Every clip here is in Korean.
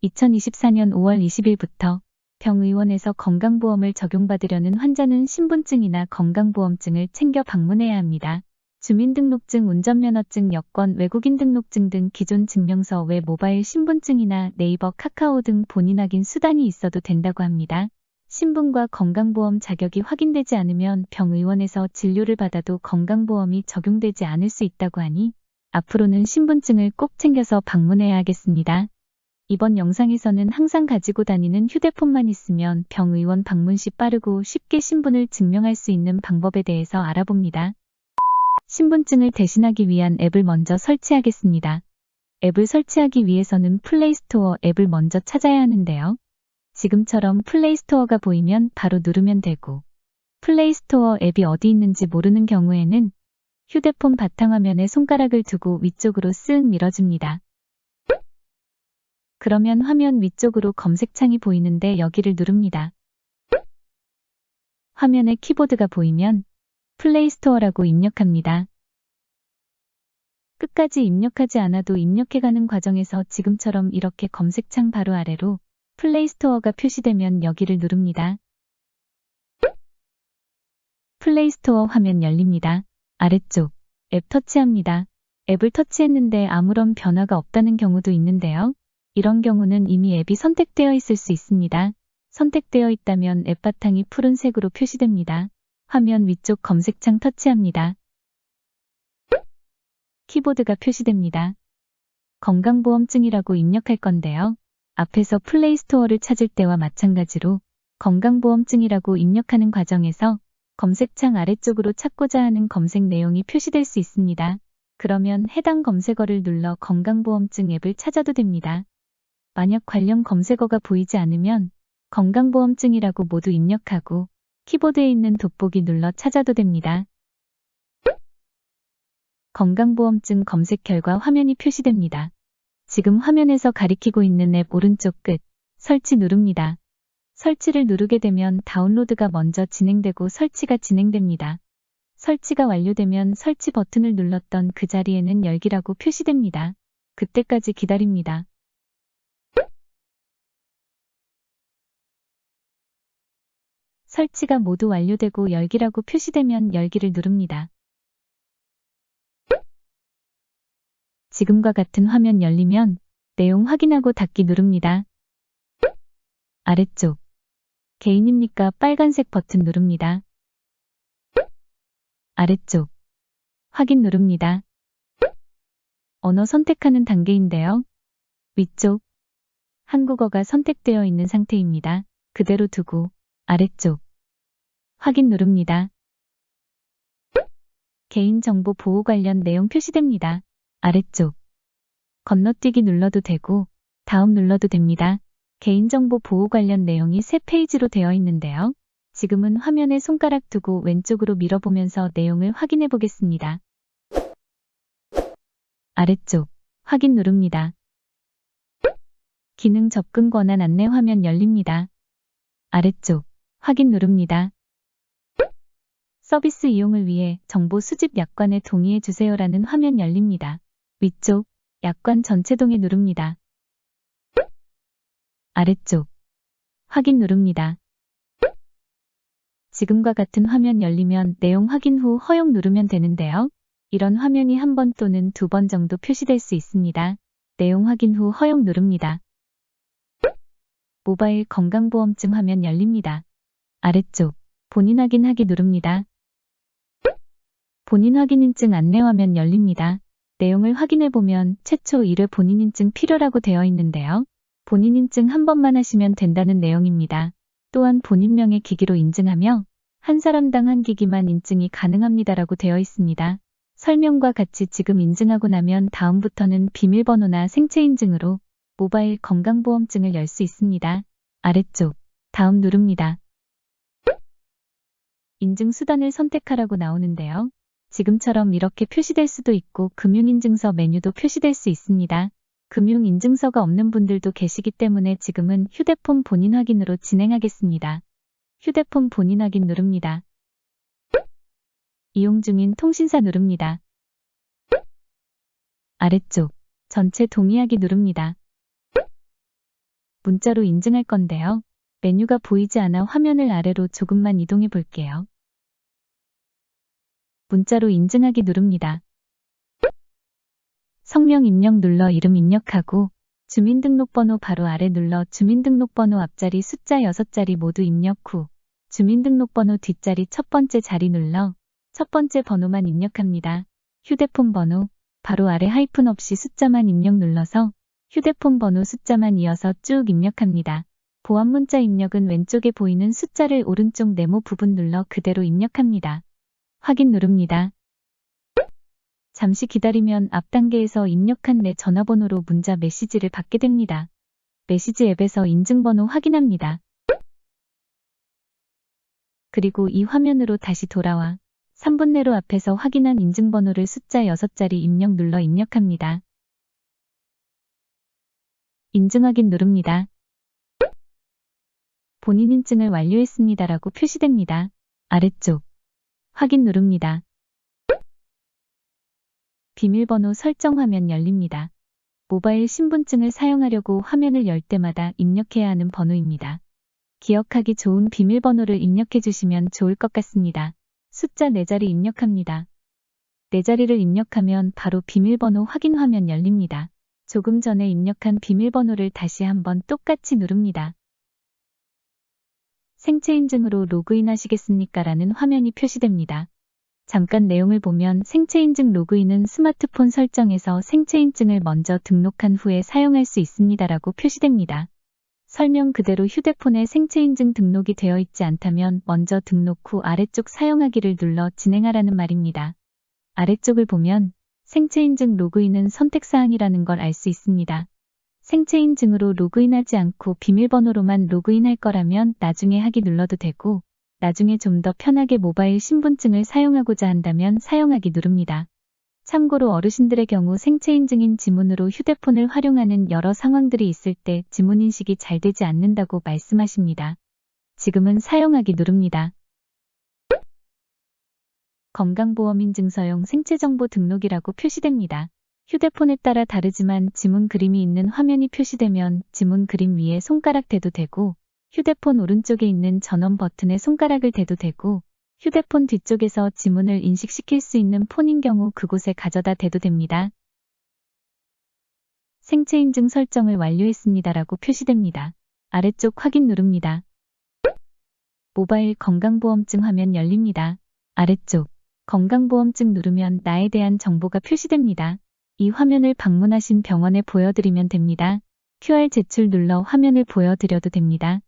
2024년 5월 20일부터 병의원에서 건강보험을 적용받으려는 환자는 신분증이나 건강보험증을 챙겨 방문해야 합니다. 주민등록증, 운전면허증, 여권, 외국인 등록증 등 기존 증명서 외 모바일 신분증이나 네이버, 카카오 등 본인 확인 수단이 있어도 된다고 합니다. 신분과 건강보험 자격이 확인되지 않으면 병의원에서 진료를 받아도 건강보험이 적용되지 않을 수 있다고 하니 앞으로는 신분증을 꼭 챙겨서 방문해야 하겠습니다. 이번 영상에서는 항상 가지고 다니는 휴대폰만 있으면 병의원 방문 시 빠르고 쉽게 신분을 증명할 수 있는 방법에 대해서 알아봅니다. 신분증을 대신하기 위한 앱을 먼저 설치하겠습니다. 앱을 설치하기 위해서는 플레이스토어 앱을 먼저 찾아야 하는데요. 지금처럼 플레이스토어가 보이면 바로 누르면 되고, 플레이스토어 앱이 어디 있는지 모르는 경우에는 휴대폰 바탕화면에 손가락을 두고 위쪽으로 쓱 밀어줍니다. 그러면 화면 위쪽으로 검색창이 보이는데 여기를 누릅니다. 화면에 키보드가 보이면 플레이스토어라고 입력합니다. 끝까지 입력하지 않아도 입력해가는 과정에서 지금처럼 이렇게 검색창 바로 아래로 플레이스토어가 표시되면 여기를 누릅니다. 플레이스토어 화면 열립니다. 아래쪽 앱 터치합니다. 앱을 터치했는데 아무런 변화가 없다는 경우도 있는데요. 이런 경우는 이미 앱이 선택되어 있을 수 있습니다. 선택되어 있다면 앱 바탕이 푸른색으로 표시됩니다. 화면 위쪽 검색창 터치합니다. 키보드가 표시됩니다. 건강보험증이라고 입력할 건데요. 앞에서 플레이스토어를 찾을 때와 마찬가지로 건강보험증이라고 입력하는 과정에서 검색창 아래쪽으로 찾고자 하는 검색 내용이 표시될 수 있습니다. 그러면 해당 검색어를 눌러 건강보험증 앱을 찾아도 됩니다. 만약 관련 검색어가 보이지 않으면 건강보험증이라고 모두 입력하고 키보드에 있는 돋보기 눌러 찾아도 됩니다. 건강보험증 검색 결과 화면이 표시됩니다. 지금 화면에서 가리키고 있는 앱 오른쪽 끝 설치 누릅니다. 설치를 누르게 되면 다운로드가 먼저 진행되고 설치가 진행됩니다. 설치가 완료되면 설치 버튼을 눌렀던 그 자리에는 열기라고 표시됩니다. 그때까지 기다립니다. 설치가 모두 완료되고 열기라고 표시되면 열기를 누릅니다. 지금과 같은 화면 열리면 내용 확인하고 닫기 누릅니다. 아래쪽 개인입니까? 빨간색 버튼 누릅니다. 아래쪽 확인 누릅니다. 언어 선택하는 단계인데요. 위쪽 한국어가 선택되어 있는 상태입니다. 그대로 두고 아래쪽 확인 누릅니다. 개인정보 보호 관련 내용 표시됩니다. 아래쪽 건너뛰기 눌러도 되고 다음 눌러도 됩니다. 개인정보 보호 관련 내용이 3페이지로 되어 있는데요. 지금은 화면에 손가락 두고 왼쪽으로 밀어보면서 내용을 확인해 보겠습니다. 아래쪽 확인 누릅니다. 기능 접근 권한 안내 화면 열립니다. 아래쪽 확인 누릅니다. 서비스 이용을 위해 정보 수집 약관에 동의해 주세요라는 화면 열립니다. 위쪽 약관 전체 동의 누릅니다. 아래쪽 확인 누릅니다. 지금과 같은 화면 열리면 내용 확인 후 허용 누르면 되는데요. 이런 화면이 한 번 또는 2번 정도 표시될 수 있습니다. 내용 확인 후 허용 누릅니다. 모바일 건강보험증 화면 열립니다. 아래쪽 본인 확인하기 누릅니다. 본인 확인인증 안내 화면 열립니다. 내용을 확인해보면 최초 1회 본인인증 필요라고 되어 있는데요. 본인인증 한 번만 하시면 된다는 내용입니다. 또한 본인명의 기기로 인증하며 한 사람당 한 기기만 인증이 가능합니다라고 되어 있습니다. 설명과 같이 지금 인증하고 나면 다음부터는 비밀번호나 생체인증으로 모바일 건강보험증을 열 수 있습니다. 아래쪽 다음 누릅니다. 인증 수단을 선택하라고 나오는데요. 지금처럼 이렇게 표시될 수도 있고 금융인증서 메뉴도 표시될 수 있습니다. 금융인증서가 없는 분들도 계시기 때문에 지금은 휴대폰 본인 확인으로 진행하겠습니다. 휴대폰 본인 확인 누릅니다. 이용 중인 통신사 누릅니다. 아래쪽 전체 동의하기 누릅니다. 문자로 인증할 건데요. 메뉴가 보이지 않아 화면을 아래로 조금만 이동해 볼게요. 문자로 인증하기 누릅니다. 성명 입력 눌러 이름 입력하고 주민등록번호 바로 아래 눌러 주민등록번호 앞자리 숫자 6자리 모두 입력 후 주민등록번호 뒷자리 첫 번째 자리 눌러 첫 번째 번호만 입력합니다. 휴대폰 번호 바로 아래 하이픈 없이 숫자만 입력 눌러서 휴대폰 번호 숫자만 이어서 쭉 입력합니다. 보안 문자 입력은 왼쪽에 보이는 숫자를 오른쪽 네모 부분 눌러 그대로 입력합니다. 확인 누릅니다. 잠시 기다리면 앞 단계에서 입력한 내 전화번호로 문자 메시지를 받게 됩니다. 메시지 앱에서 인증번호 확인합니다. 그리고 이 화면으로 다시 돌아와 3분 내로 앞에서 확인한 인증번호를 숫자 6자리 입력 눌러 입력합니다. 인증 확인 누릅니다. 본인 인증을 완료했습니다라고 표시됩니다. 아래쪽 확인 누릅니다. 비밀번호 설정 화면 열립니다. 모바일 신분증을 사용하려고 화면을 열 때마다 입력해야 하는 번호입니다. 기억하기 좋은 비밀번호를 입력해 주시면 좋을 것 같습니다. 숫자 4자리 입력합니다. 4자리를 입력하면 바로 비밀번호 확인 화면 열립니다. 조금 전에 입력한 비밀번호를 다시 한번 똑같이 누릅니다. 생체 인증으로 로그인 하시겠습니까? 라는 화면이 표시됩니다. 잠깐 내용을 보면 생체 인증 로그인은 스마트폰 설정에서 생체 인증을 먼저 등록한 후에 사용할 수 있습니다라고 표시됩니다. 설명 그대로 휴대폰에 생체 인증 등록이 되어 있지 않다면 먼저 등록 후 아래쪽 사용하기를 눌러 진행하라는 말입니다. 아래쪽을 보면 생체 인증 로그인은 선택사항이라는 걸 알 수 있습니다. 생체 인증으로 로그인하지 않고 비밀번호로만 로그인할 거라면 나중에 하기 눌러도 되고 나중에 좀 더 편하게 모바일 신분증을 사용하고자 한다면 사용하기 누릅니다. 참고로 어르신들의 경우 생체 인증인 지문으로 휴대폰을 활용하는 여러 상황들이 있을 때 지문 인식이 잘 되지 않는다고 말씀하십니다. 지금은 사용하기 누릅니다. 건강보험인증서용 생체정보 등록이라고 표시됩니다. 휴대폰에 따라 다르지만 지문 그림이 있는 화면이 표시되면 지문 그림 위에 손가락 대도 되고 휴대폰 오른쪽에 있는 전원 버튼에 손가락을 대도 되고 휴대폰 뒤쪽에서 지문을 인식시킬 수 있는 폰인 경우 그곳에 가져다 대도 됩니다. 생체 인증 설정을 완료했습니다라고 표시됩니다. 아래쪽 확인 누릅니다. 모바일 건강보험증 화면 열립니다. 아래쪽 건강보험증 누르면 나에 대한 정보가 표시됩니다. 이 화면을 방문하신 병원에 보여드리면 됩니다. QR 제출 눌러 화면을 보여드려도 됩니다.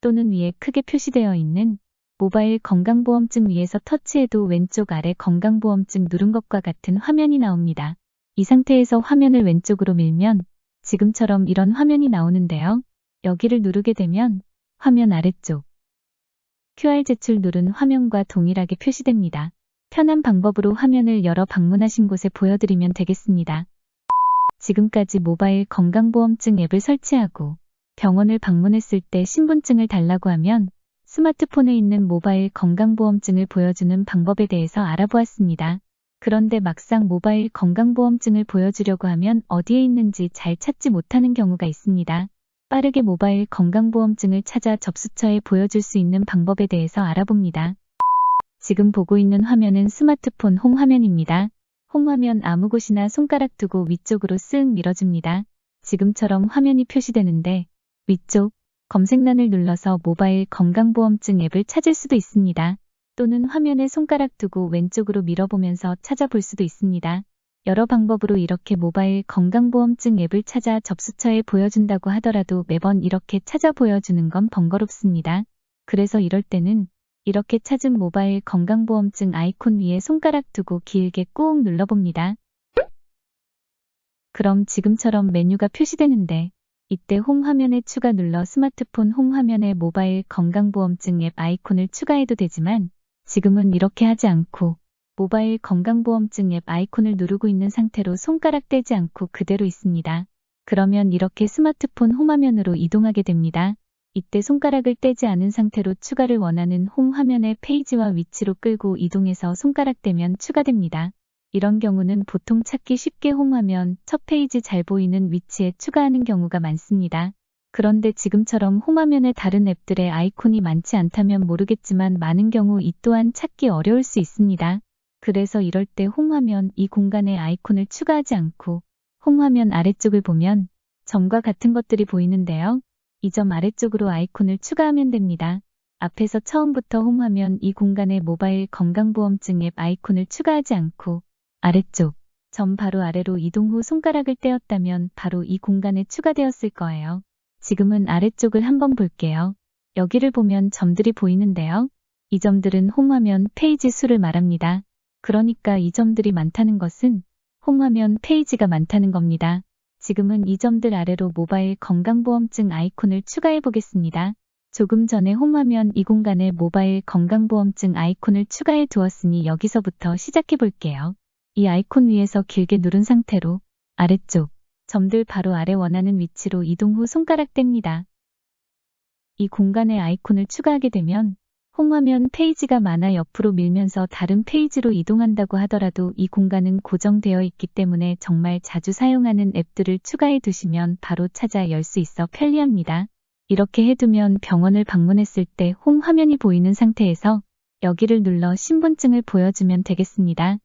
또는 위에 크게 표시되어 있는 모바일 건강보험증 위에서 터치해도 왼쪽 아래 건강보험증 누른 것과 같은 화면이 나옵니다. 이 상태에서 화면을 왼쪽으로 밀면 지금처럼 이런 화면이 나오는데요. 여기를 누르게 되면 화면 아래쪽 QR 제출 누른 화면과 동일하게 표시됩니다. 편한 방법으로 화면을 열어 방문하신 곳에 보여드리면 되겠습니다. 지금까지 모바일 건강보험증 앱을 설치하고 병원을 방문했을 때 신분증을 달라고 하면 스마트폰에 있는 모바일 건강보험증을 보여주는 방법에 대해서 알아보았습니다. 그런데 막상 모바일 건강보험증을 보여주려고 하면 어디에 있는지 잘 찾지 못하는 경우가 있습니다. 빠르게 모바일 건강보험증을 찾아 접수처에 보여줄 수 있는 방법에 대해서 알아봅니다. 지금 보고 있는 화면은 스마트폰 홈 화면입니다. 홈 화면 아무 곳이나 손가락 두고 위쪽으로 쓱 밀어줍니다. 지금처럼 화면이 표시되는데 위쪽 검색란을 눌러서 모바일 건강보험증 앱을 찾을 수도 있습니다. 또는 화면에 손가락 두고 왼쪽으로 밀어보면서 찾아볼 수도 있습니다. 여러 방법으로 이렇게 모바일 건강보험증 앱을 찾아 접수처에 보여준다고 하더라도 매번 이렇게 찾아 보여주는 건 번거롭습니다. 그래서 이럴 때는 이렇게 찾은 모바일 건강보험증 아이콘 위에 손가락 두고 길게 꾹 눌러봅니다. 그럼 지금처럼 메뉴가 표시되는데 이때 홈 화면에 추가 눌러 스마트폰 홈 화면에 모바일 건강보험증 앱 아이콘을 추가해도 되지만 지금은 이렇게 하지 않고 모바일 건강보험증 앱 아이콘을 누르고 있는 상태로 손가락 떼지 않고 그대로 있습니다. 그러면 이렇게 스마트폰 홈 화면으로 이동하게 됩니다. 이때 손가락을 떼지 않은 상태로 추가를 원하는 홈 화면의 페이지와 위치로 끌고 이동해서 손가락 떼면 추가됩니다. 이런 경우는 보통 찾기 쉽게 홈 화면 첫 페이지 잘 보이는 위치에 추가하는 경우가 많습니다. 그런데 지금처럼 홈화면에 다른 앱들의 아이콘이 많지 않다면 모르겠지만 많은 경우 이 또한 찾기 어려울 수 있습니다. 그래서 이럴 때 홈화면 이 공간에 아이콘을 추가하지 않고 홈화면 아래쪽을 보면 점과 같은 것들이 보이는데요. 이 점 아래쪽으로 아이콘을 추가하면 됩니다. 앞에서 처음부터 홈화면 이 공간에 모바일 건강보험증 앱 아이콘을 추가하지 않고 아래쪽 점 바로 아래로 이동 후 손가락을 떼었다면 바로 이 공간에 추가되었을 거예요. 지금은 아래쪽을 한번 볼게요. 여기를 보면 점들이 보이는데요. 이 점들은 홈화면 페이지 수를 말합니다. 그러니까 이 점들이 많다는 것은 홈화면 페이지가 많다는 겁니다. 지금은 이 점들 아래로 모바일 건강보험증 아이콘을 추가해 보겠습니다. 조금 전에 홈화면 이 공간에 모바일 건강보험증 아이콘을 추가해 두었으니 여기서부터 시작해 볼게요. 이 아이콘 위에서 길게 누른 상태로 아래쪽 점들 바로 아래 원하는 위치로 이동 후 손가락 뗍니다. 이 공간에 아이콘을 추가하게 되면 홈화면 페이지가 많아 옆으로 밀면서 다른 페이지로 이동한다고 하더라도 이 공간은 고정되어 있기 때문에 정말 자주 사용하는 앱들을 추가해 두시면 바로 찾아 열 수 있어 편리합니다. 이렇게 해두면 병원을 방문했을 때 홈 화면이 보이는 상태에서 여기를 눌러 신분증을 보여주면 되겠습니다.